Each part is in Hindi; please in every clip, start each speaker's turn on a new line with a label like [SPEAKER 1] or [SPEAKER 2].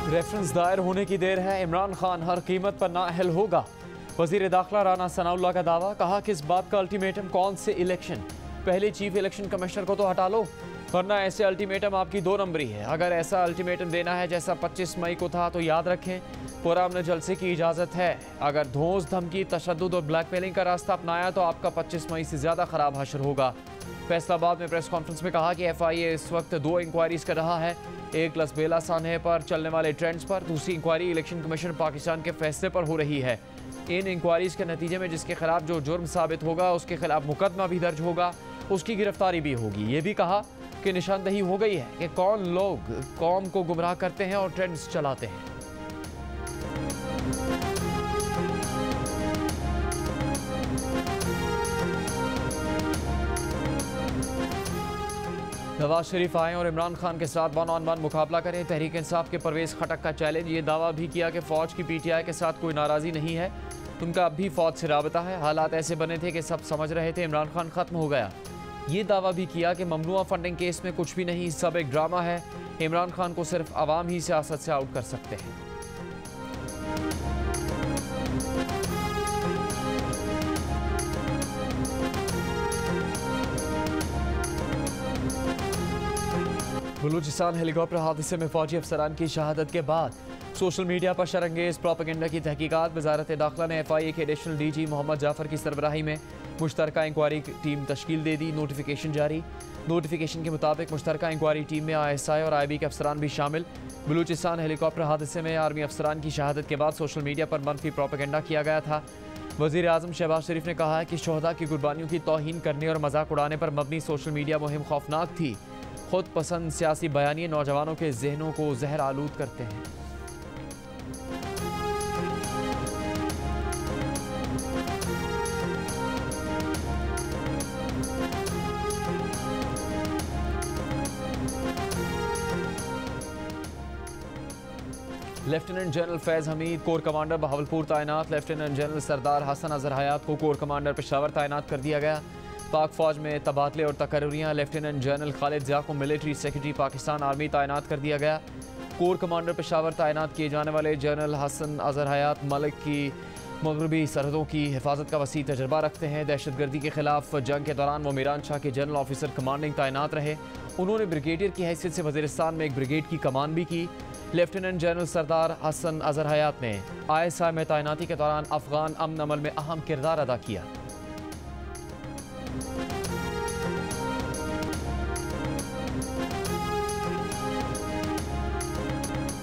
[SPEAKER 1] रेफरेंस दायर होने की देर है, इमरान खान हर कीमत पर नाअहल होगा। वजीर दाखिला राना सनाउल्लाह का दावा, कहा कि इस बात का अल्टीमेटम कौन से इलेक्शन, पहले चीफ इलेक्शन कमिश्नर को तो हटा लो, वरना ऐसे अल्टीमेटम आपकी 2 नंबरी है। अगर ऐसा अल्टीमेटम देना है जैसा 25 मई को था तो याद रखें पुरअमन जलसे की इजाज़त है। अगर धौंस धमकी, तशद्दुद और ब्लैकमेलिंग का रास्ता अपनाया तो आपका 25 मई से ज़्यादा ख़राब हशर होगा। फैसलाबाद में प्रेस कॉन्फ्रेंस में कहा कि FIA इस वक्त 2 इंक्वायरीज कर रहा है, एक लसबेला सान्हे पर चलने वाले ट्रेंड्स पर, दूसरी इंक्वायरी इलेक्शन कमीशन पाकिस्तान के फैसले पर हो रही है। इन इंक्वायरीज के नतीजे में जिसके खिलाफ जो जुर्म साबित होगा उसके खिलाफ मुकदमा भी दर्ज होगा, उसकी गिरफ्तारी भी होगी। ये भी कहा कि निशानदही हो गई है कि कौन लोग कौम को गुमराह करते हैं और ट्रेंड्स चलाते हैं। नवाज शरीफ आए और इमरान खान के साथ वन ऑन वन मुकाबला करें। तहरीक इंसाफ के परवेज खटक का चैलेंज। ये दावा भी किया कि फौज की PTI के साथ कोई नाराज़ी नहीं है, उनका अब भी फौज से राबता है। हालात ऐसे बने थे कि सब समझ रहे थे इमरान खान खत्म हो गया। ये दावा भी किया कि ममनुआ फंडिंग केस में कुछ भी नहीं, सब एक ड्रामा है। इमरान खान को सिर्फ अवाम ही सियासत से आउट कर सकते हैं। बलूचिस्तान हेलीकॉप्टर हादसे में फौजी अफसरान की शहादत के बाद सोशल मीडिया पर शरंगेज प्रोपेगेंडा की तहकीकात। वजारत दाखिला ने FIA के एडिशनल DG मोहम्मद जाफर की सरबराही में मुश्तरका इंक्वायरी टीम तश्कील दे दी। नोटिफिकेशन जारी। नोटिफिकेशन के मुताबिक मुश्तरका इंक्वायरी टीम में ISI और IB के अफसरान भी शामिल। बलूचिस्तान हेलीकॉप्टर हादसे में आर्मी अफसरान की शहादत के बाद सोशल मीडिया पर मनफी प्रोपेगेंडा किया गया था। वज़ीर आज़म शहबाज शरीफ ने कहा है कि शोहदा की कुर्बानियों की तौहीन करने और मजाक उड़ाने पर मबनी सोशल मीडिया मुहिम खौफनाक थी। खुद पसंद सियासी बयानिए नौजवानों के जहनों को जहर आलूद करते हैं। लेफ्टिनेंट जनरल फैज़ हमीद कोर कमांडर बहावलपुर तैनात। लेफ्टिनेंट जनरल सरदार हसन अजहर हयात को कोर कमांडर पेशावर तैनात कर दिया गया। पाक फौज में तबादले और तकर्रियाँ। लेफ्टिनेंट जनरल खालिद ज़िया को मिलिट्री सेक्रेटरी पाकिस्तान आर्मी तैनात कर दिया गया। कोर कमांडर पेशावर तैनात किए जाने वाले जनरल हसन अजहर हयात मलिक की मगरबी सरहदों की हिफाजत का वसी तजर्बा रखते हैं। दहशतगर्दी के खिलाफ जंग के दौरान वो मीरान शाह के जनरल ऑफिसर कमांडिंग तैनात रहे। उन्होंने ब्रिगेडियर की हैसियत से वज़ीरिस्तान में एक ब्रिगेड की कमान भी की। लेफ्टिनेंट जनरल सरदार हसन अजहर हयात ने ISI में तैनाती के दौरान अफगान अमन अमल में अहम किरदार अदा किया।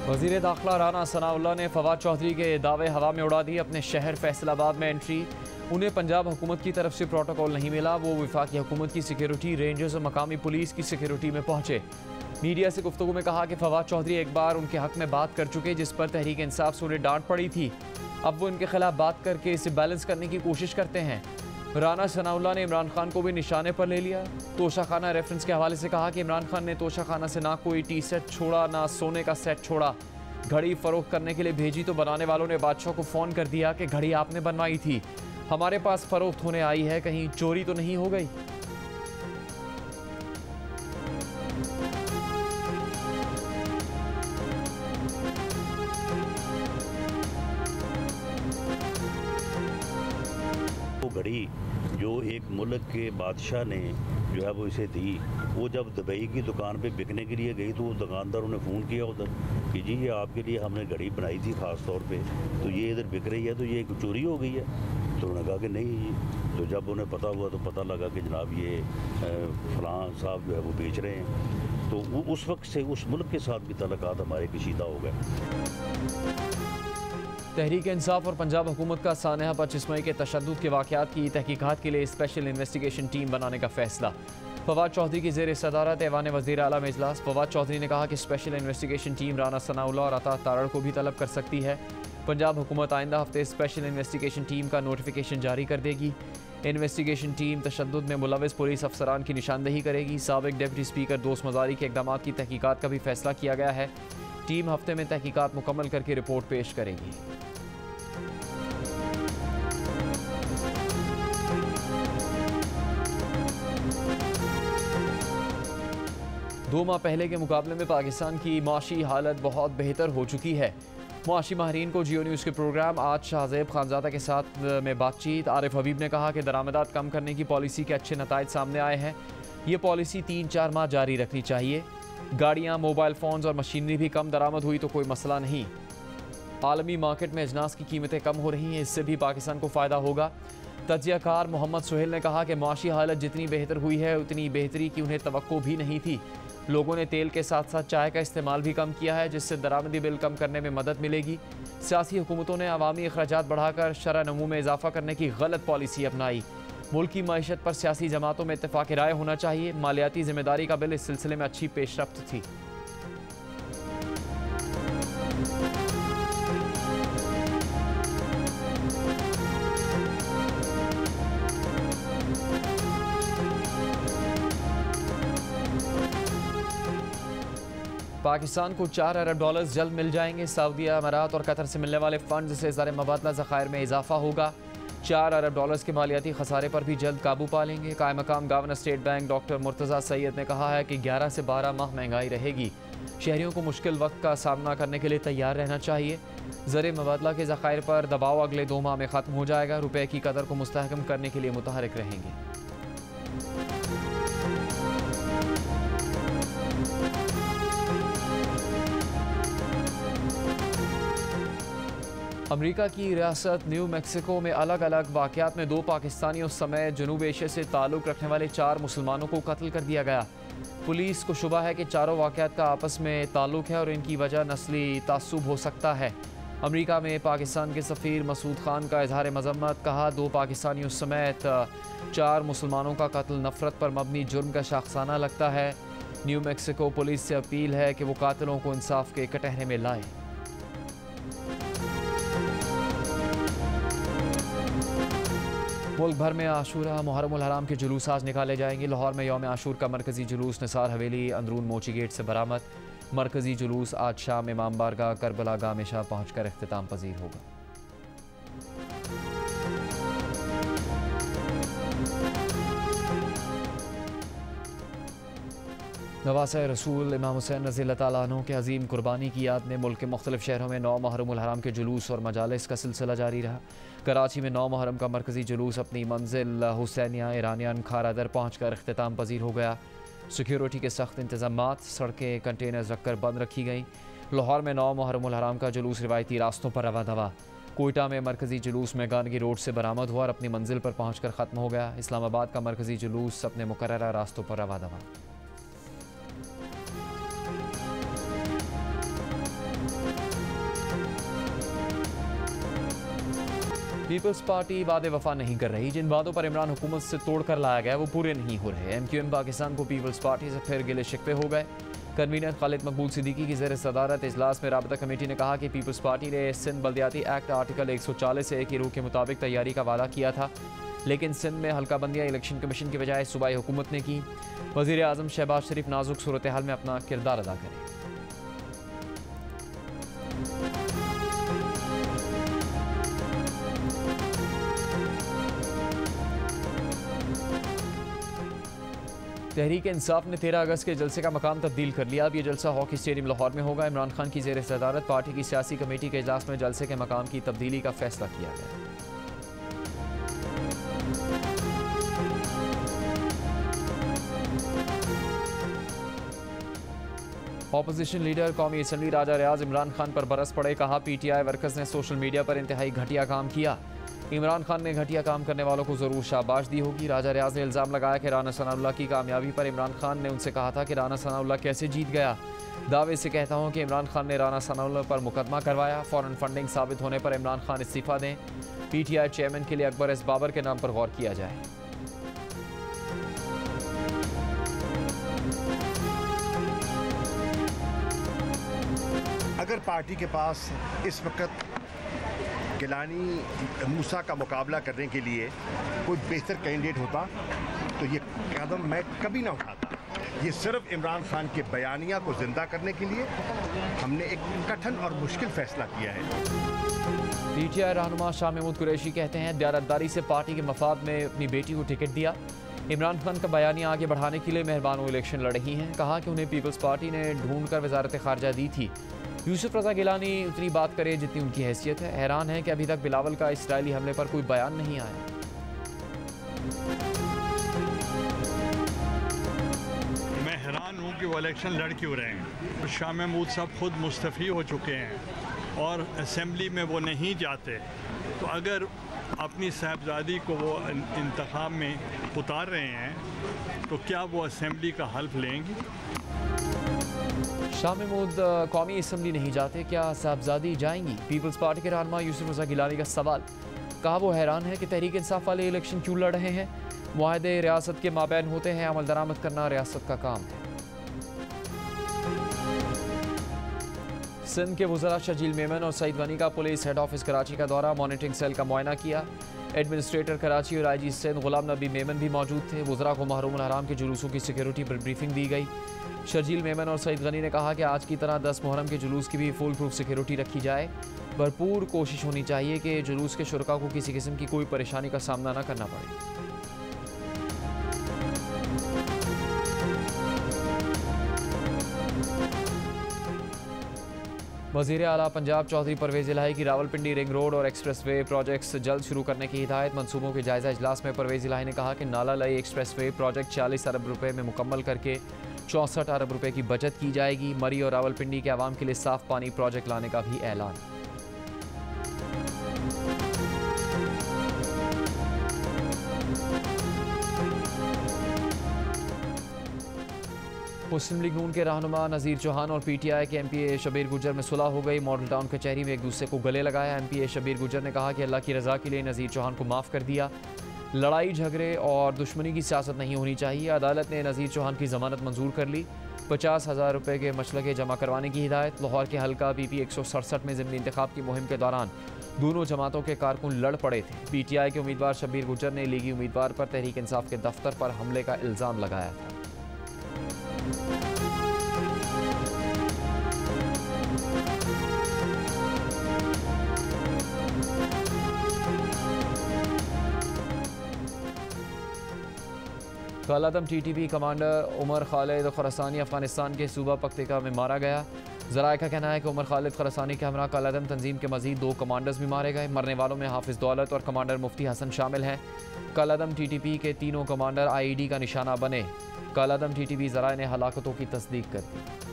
[SPEAKER 1] वज़ीर दाखिला राना सनाउल्लाह ने फवाद चौधरी के दावे हवा में उड़ा दिए। अपने शहर फैसलाबाद में एंट्री। उन्हें पंजाब हुकूमत की तरफ से प्रोटोकॉल नहीं मिला। वो वफाकी हुकूमत की सिक्योरिटी, रेंजर्स और मकामी पुलिस की सिक्योरिटी में पहुंचे। मीडिया से गुफ्तगू में कहा कि फवाद चौधरी एक बार उनके हक में बात कर चुके, जिस पर तहरीक इंसाफ से उन्हें डांट पड़ी थी। अब वो इनके खिलाफ बात करके इसे बैलेंस करने की कोशिश करते हैं। राना सनाउल्लाह ने इमरान खान को भी निशाने पर ले लिया। तोशाखाना रेफरेंस के हवाले से कहा कि इमरान खान ने तोशाखाना से ना कोई टी सेट छोड़ा, ना सोने का सेट छोड़ा। घड़ी फरोख्त करने के लिए भेजी तो बनाने वालों ने बादशाह को फ़ोन कर दिया कि घड़ी आपने बनवाई थी, हमारे पास फरोख्त होने आई है, कहीं चोरी तो नहीं हो गई।
[SPEAKER 2] वो घड़ी जो एक मुल्क के बादशाह ने जो है वो इसे दी, वो जब दुबई की दुकान पे बिकने के लिए गई तो वो दुकानदारों ने फ़ोन किया उधर कि जी ये आपके लिए हमने घड़ी बनाई थी ख़ास तौर पे, तो ये इधर बिक रही है, तो ये चोरी हो गई है। तो उन्होंने कहा कि नहीं। तो जब उन्हें पता हुआ तो पता लगा कि जनाब ये फलां साहब जो है वो बेच रहे हैं। तो वो उस वक्त से उस मुल्क के साथ भी तल्लुकात हमारे कशीदा हो गए।
[SPEAKER 1] तहरीक इंसाफ और पंजाब हुकूमत का सानहा 25 मई के तशद्दुद के वाक़यात की तहकीकात के लिए स्पेशल इन्वेस्टिगेशन टीम बनाने का फैसला। फवाद चौधरी की ज़ेर सदारत ऐवान वज़ीर आला में इजलास। फवाद चौधरी ने कहा कि special investigation team Rana Sanaullah और अता तारड़ को भी तलब कर सकती है। पंजाब हुकूमत आइंदा हफ्ते स्पेशल इन्वेस्टिगेशन टीम का नोटिफिकेशन जारी कर देगी। इन्वेस्टिगेशन टीम तशद्दुद में मुलविस पुलिस अफसरान की निशानदही करेगी। साबिक डिप्टी स्पीकर दोस्त मज़ारी के इक़दाम की तहकीकात का भी फैसला किया गया है। टीम हफ्ते में तहकीकात मुकम्मल करके रिपोर्ट पेश करेगी। 2 माह पहले के मुकाबले में पाकिस्तान की माशी हालत बहुत बेहतर हो चुकी है। मुआशी माहरीन को जियो न्यूज़ के प्रोग्राम आज शाहजेब खानजादा के साथ में बातचीत। आरिफ हबीब ने कहा कि दरामदात कम करने की पॉलिसी के अच्छे नताइज सामने आए हैं। ये पॉलिसी 3-4 माह जारी रखनी चाहिए। गाड़ियाँ, मोबाइल फ़ोन्स और मशीनरी भी कम दरामद हुई तो कोई मसला नहीं। आलमी मार्केट में अजनास की कीमतें कम हो रही हैं, इससे भी पाकिस्तान को फ़ायदा होगा। तज्ज़ियाकार मोहम्मद सुहेल ने कहा कि माशी हालत जितनी बेहतर हुई है उतनी बेहतरी की उन्हें तवक्को भी नहीं थी। लोगों ने तेल के साथ साथ चाय का इस्तेमाल भी कम किया है, जिससे दरामदी बिल कम करने में मदद मिलेगी। सियासी हुकूमतों ने अवामी अखराजात बढ़ाकर शरह नमू में इजाफा करने की गलत पॉलिसी अपनाई। मुल्क की मईशत पर सियासी जमातों में इत्तेफाक राय होना चाहिए। मालियाती जिम्मेदारी का बिल इस सिलसिले में अच्छी पेशरफ्त थी। पाकिस्तान को $4 अरब जल्द मिल जाएंगे। सऊदी अमारात और कतर से मिलने वाले फंड से ज़र मुबादला ज़खायर में इजाफा होगा। $4 अरब के मालियाती खसारे पर भी जल्द काबू पा लेंगे। कायम मकाम governor state bank doctor Murtaza Syed ने कहा है कि 11 से 12 माह महंगाई रहेगी। शहरियों को मुश्किल वक्त का सामना करने के लिए तैयार रहना चाहिए। ज़र मुबादला के ज़खायर पर दबाव अगले 2 माह में ख़त्म हो जाएगा। रुपये की कदर को मुस्तहकम करने के लिए मुतहरिक रहेंगे। अमेरिका की रियासत न्यू मैक्सिको में अलग अलग वाक़यात में 2 पाकिस्तानियों समेत जनूब एशिया से ताल्लुक़ रखने वाले 4 मुसलमानों को कत्ल कर दिया गया। पुलिस को शुबा है कि चारों वाक़यात का आपस में ताल्लुक़ है और इनकी वजह नस्ली तासुब हो सकता है। अमेरिका में पाकिस्तान के सफ़ीर मसूद खान का इजहार मज़म्मत। कहा 2 पाकिस्तानियों समेत 4 मुसलमानों का कत्ल नफ़रत पर मबनी जुर्म का शाखसाना लगता है। न्यू मैक्सिको पुलिस से अपील है कि वो कातिलों को इंसाफ के कटहरे में लाए। मुल्क भर में आशूरा मुहर्रम उल हराम के जुलूस आज निकाले जाएंगे। लाहौर में यौम आशूर का मरकज़ी जुलूस निसार हवेली अंदरून मोची गेट से बरामद। मरकज़ी जुलूस आज शाम इमाम बारगाह करबला गाह में शाह पहुँच कर इख्तिताम पजीर होगा। नवासे रसूल इमाम हुसैन रज़ी तआला अन्हु के अजीम कुर्बानी की याद में मुल्क के मुख्तलिफ शहरों में 9 मुहर्रम उल हराम के जुलूस और मजालिस का सिलसिला जारी रहा। कराची में 9 मुहर्रम का मरकज़ी जुलूस अपनी मंजिल हुसैनिया ईरानियन खारादर पहुँच कर इख्तिताम पजीर हो गया। सिक्योरिटी के सख्त इंतजामात, सड़कें कंटेनर्स रखकर बंद रखी गईं। लाहौर में 9 मुहर्रम उल हराम का जुलूस रिवायती रास्तों पर रवा दवा। कोयटा में मरकज़ी जुलूस मेगानगी रोड से बरामद हुआ और अपनी मंजिल पर पहुँच कर ख़त्म हो गया। इस्लामाबाद का मरकज़ी जुलूस अपने मुकर्ररा रास्तों पर रवा दवा। पीपल्स पार्टी वादे वफा नहीं कर रही। जिन वादों पर इमरान हुकूमत से तोड़ कर लाया गया वो पूरे नहीं हो रहे। MQM पाकिस्तान को पीपल्स पार्टी से फिर गिले शिकवे हो गए। कन्वीनर खालिद मकबूल सिद्दीकी की ज़ेर सदारत इजलास में राबता कमेटी ने कहा कि पीपल्स पार्टी ने सिंध बल्दियाती एक्ट आर्टिकल 140 की रूह के मुताबिक तैयारी का वादा किया था, लेकिन सिंध में हल्का बंदियाँ इलेक्शन कमीशन की बजाय सूबाई हुकूमत ने की। वज़ीर आज़म शहबाज शरीफ नाजुक सूरत हाल में अपना किरदार अदा करें। तहरीक इंसाफ ने 13 अगस्त के जलसे का मकाम तब्दील कर लिया। अब यह जलसा हॉकी स्टेडियम लाहौर में होगा। इमरान खान की ज़ेर सदारत पार्टी की सियासी कमेटी के इजलास में जलसे के मकाम की तब्दीली का फैसला किया गया। ऑपोजिशन लीडर कौमी असम्बली राजा रियाज इमरान खान पर बरस पड़े। कहा PTI वर्कर्स ने सोशल मीडिया पर इंतहाई घटिया काम किया। इमरान खान ने घटिया काम करने वालों को ज़रूर शाबाश दी होगी। राजा रियाज ने इल्ज़ाम लगाया कि राना सनाउल्लाह की कामयाबी पर इमरान खान ने उनसे कहा था कि राना सनाउल्लाह कैसे जीत गया। दावे से कहता हूँ कि इमरान खान ने राना सनाउल्लाह पर मुकदमा करवाया। फ़ौरन फंडिंग साबित होने पर इमरान खान इस्तीफ़ा दें। PTI चेयरमैन के लिए अकबर एस बाबर के नाम पर गौर किया जाए।
[SPEAKER 3] अगर पार्टी के पास इस वक्त गिलानी मूसा का मुकाबला करने के लिए कोई बेहतर कैंडिडेट होता तो ये कदम मैं कभी ना उठाता। ये सिर्फ इमरान खान के बयानिया को जिंदा करने के लिए हमने एक कठिन और मुश्किल फैसला किया है।
[SPEAKER 1] PTI रहनुमा शाह महमूद कुरैशी कहते हैं, दयारतदारी से पार्टी के मफाद में अपनी बेटी को टिकट दिया। इमरान खान का बयानिया आगे बढ़ाने के लिए मेहरबान इलेक्शन लड़ रही हैं। कहा कि उन्हें पीपल्स पार्टी ने ढूंढ कर वजारत खारजा दी थी। यूसुफ रजा गिलानी उतनी बात करे जितनी उनकी हैसियत है। हैरान है कि अभी तक बिलावल का इसराइली हमले पर कोई बयान नहीं आया।
[SPEAKER 4] मैं हैरान हूँ कि वो इलेक्शन लड़ क्यों रहे हैं। शाह महमूद साहब खुद मुस्तफ़ी हो चुके हैं और असम्बली में वो नहीं जाते, तो अगर अपनी साहबजादी को वो इंतखाब में उतार रहे हैं तो क्या वो असम्बली का हल्फ लेंगी?
[SPEAKER 1] शाह महमूद कौमी असम्बली नहीं जाते, क्या साहबजादी जाएंगी? पीपल्स पार्टी के रहनुमा यूसुफ रजा गिलानी का सवाल। कहा वो हैरान है कि तहरीक इंसाफ वाले इलेक्शन क्यों लड़ रहे हैं। मुआहदे रियासत के माबैन होते हैं, अमल दरामद करना रियासत का काम है। सिंध के वज़रा शर्जील मेमन और सईद गनी का पुलिस हेड ऑफिस कराची का दौरा, मॉनिटरिंग सेल का मुआयना किया। एडमिनिस्ट्रेटर कराची और IG सिंध गुलाम नबी मेमन भी मौजूद थे। वज़रा को महरूम हराम के जुलूसों की सिक्योरिटी पर ब्रीफिंग दी गई। शर्जील मेमन और सईद गनी ने कहा कि आज की तरह 10 मुहर्रम के जुलूस की भी फुल प्रूफ सिक्योरिटी रखी जाए। भरपूर कोशिश होनी चाहिए कि जुलूस के शुरका को किसी किस्म की कोई परेशानी का सामना न करना पड़े। वज़ीर आला पंजाब चौधरी परवेज़ इलाही की रावलपिंडी रिंग रोड और एक्सप्रेस वे प्रोजेक्ट्स जल्द शुरू करने की हिदायत। मंसूबों के जायजा इजलास में परवेज़ इलाही ने कहा कि नाला लई एक्सप्रेस वे प्रोजेक्ट 40 अरब रुपए में मुकम्मल करके 64 अरब रुपए की बचत की जाएगी। मरी और रावलपिंडी के आवाम के लिए साफ पानी प्रोजेक्ट लाने का भी ऐलान। मुस्लिम लीग नून के रहनुमा नज़ीर चौहान और PTI के MPA शबीर गुजर में सुलह हो गई। मॉडल टाउन कचहरी में एक दूसरे को गले लगाया। MPA शबीर गुजर ने कहा कि अल्लाह की रज़ा के लिए नज़ीर चौहान को माफ़ कर दिया। लड़ाई झगड़े और दुश्मनी की सियासत नहीं होनी चाहिए। अदालत ने नज़ीर चौहान की ज़मानत मंजूर कर ली। 50,000 रुपये के मशलके जमा करवाने की हिदायत। लाहौर के हल्का PP 167 में ज़िमनी इंतखाब की मुहिम के दौरान दोनों जमातों के कारकुन लड़ पड़े थे। PTI के उम्मीदवार शबीर गुजर ने लीगी उम्मीदवार पर तहरीक इंसाफ के दफ्तर पर हमले का इल्ज़ाम लगाया था। कालादम TTP कमांडर उमर खालिद खरसानी अफगानिस्तान के सूबा पख्तिका में मारा गया। ज़राए का कहना है कि उमर खालिद खरसानी के हमरा कालादम तंजीम के मजीद 2 कमांडर्स भी मारे गए। मरने वालों में हाफिज़ दौलत और कमांडर मुफ्ती हसन शामिल हैं। कालादम TTP के तीनों कमांडर IED का निशाना बने। कालादम TTP ज़राए ने हलाकतों की तस्दीक कर दी।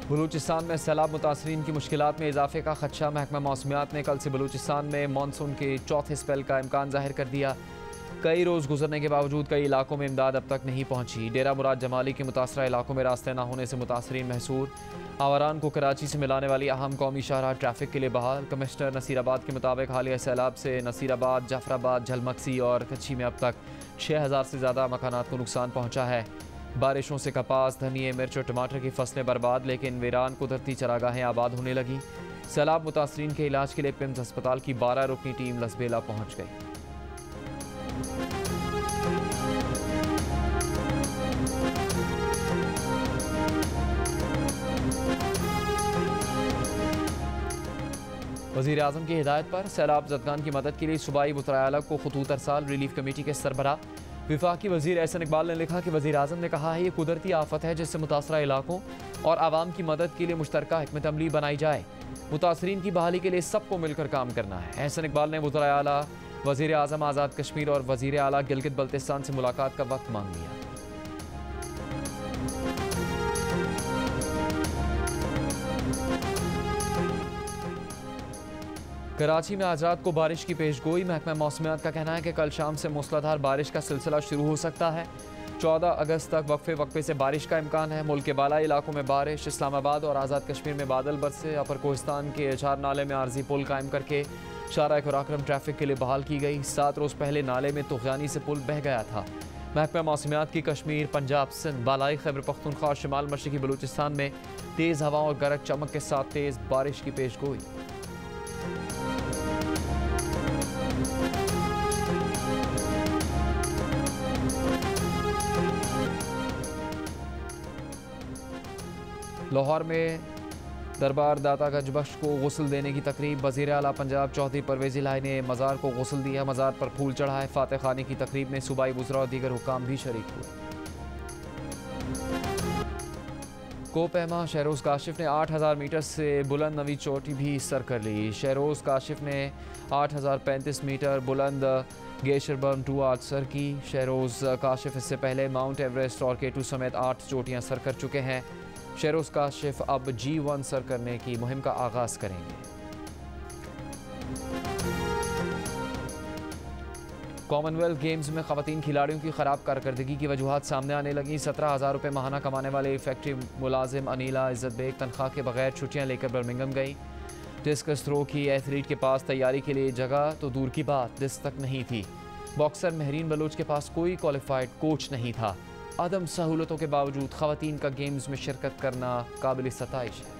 [SPEAKER 1] बलूचिस्तान में सैलाब मुतासरीन की मुश्किलात में इजाफे का खदशा। महकमा मौसमियात ने कल से बलूचिस्तान में मानसून के चौथे स्पेल का इम्कान जाहिर कर दिया। कई रोज़ गुजरने के बावजूद कई इलाकों में इमदाद अब तक नहीं पहुंची। डेरा मुराद जमाली के मुतासरा इलाकों में रास्ते न होने से मुतासरीन महसूर। आवारान को कराची से मिलाने वाली अहम कौमी शाहराह ट्रैफिक के लिए बहाल। कमिश्नर नसीराबाद के मुताबिक हालिया सैलाब से नसीराबाद, जाफराबाद, झलमक्सी और कच्ची में अब तक 6000 से ज़्यादा मकानात को नुकसान पहुँचा है। बारिशों से कपास, धनिए, मिर्च और टमाटर की फसलें बर्बाद, लेकिन वीरान कुदरती चरागाहें आबाद होने लगी। सैलाब मुतासरीन के इलाज के लिए पिम्स अस्पताल की 12 रुकनी टीम लसबेला पहुँच गई। वज़ीर आज़म की हिदायत पर सैलाब ज़दगान की मदद के लिए सूबाई बुतरायाला को खतूत अरसाल रिलीफ कमेटी के सरबराह वफाकी वज़ीर एहसन इकबाल ने लिखा कि वज़ीर आज़म ने कहा है ये कुदरती आफत है जिससे मुतासरा इलाकों और आवाम की मदद के लिए मुश्तरका हिकमत अमली बनाई जाए। मुतासरीन की बहाली के लिए सबको मिलकर काम करना है। एहसन इकबाल ने वज़ीर आला, वज़ीर आज़म आज़ाद कश्मीर और वज़ीर आला गिलगित बल्तिस्तान से मुलाकात का वक्त मांग लिया। कराची में आज रात को बारिश की पेशगोई। महकमा मौसमियात का कहना है कि कल शाम से मूसलाधार बारिश का सिलसिला शुरू हो सकता है। 14 अगस्त तक वक्फे वक्फे से बारिश का इम्कान है। मुल्क के बालाई इलाकों में बारिश। इस्लामाबाद और आज़ाद कश्मीर में बादल बरसे। अपर कोहिस्तान के एचार नाले में आर्जी पुल कायम करके शाहराह खुराक्रम ट्रैफिक के लिए बहाल की गई। 7 रोज़ पहले नाले में तुग़यानी से पुल बह गया था। महकमा मौसमियात की कश्मीर, पंजाब, सिंध, बालाई खैबर पख्तूनख्वा और शिमाल मशरक़ी बलूचिस्तान में तेज़ हवाओं और गरज चमक के साथ तेज़ बारिश की पेशगोई। लाहौर में दरबार दातागंज बख्श को गुस्ल देने की तकरीब। वज़ीर आला पंजाब चौधरी परवेज़ इलाही ने मज़ार को गुस्ल दिया, मज़ार पर फूल चढ़ाए। फातह खानी की तकरीब में सूबाई वुज़रा और दीगर हुक्काम भी शरीक हुए। कोपहमा शहरोज़ काशिफ ने 8000 मीटर से बुलंद नवी चोटी भी सर कर ली। शहरोज़ काशिफ ने 8035 मीटर बुलंद गेशरबर्म 2 आज सर की। शहरोज़ काशिफ इससे पहले माउंट एवरेस्ट और K2 समेत 8 चोटियां सर कर चुके हैं। शहरोज़ काशिफ अब G1 सर करने की मुहिम का आगाज़ करेंगे। कॉमनवेल्थ गेम्स में ख़वातीन खिलाड़ियों की ख़राब कारकर्दगी की वजूहात सामने आने लगी। 17,000 रुपये माहाना कमाने वाले फैक्ट्री मुलाजिम अनीला इज़्ज़त बेग तनख्वाह के बगैर छुट्टियां लेकर बर्मिंघम गई। डिस्कस थ्रो की एथलीट के पास तैयारी के लिए जगह तो दूर की बात डिस्क तक नहीं थी। बॉक्सर महरीन बलोच के पास कोई क्वालिफाइड कोच नहीं था। अदम सहूलतों के बावजूद ख़वातीन का गेम्स में शिरकत करना काबिल सताइश है।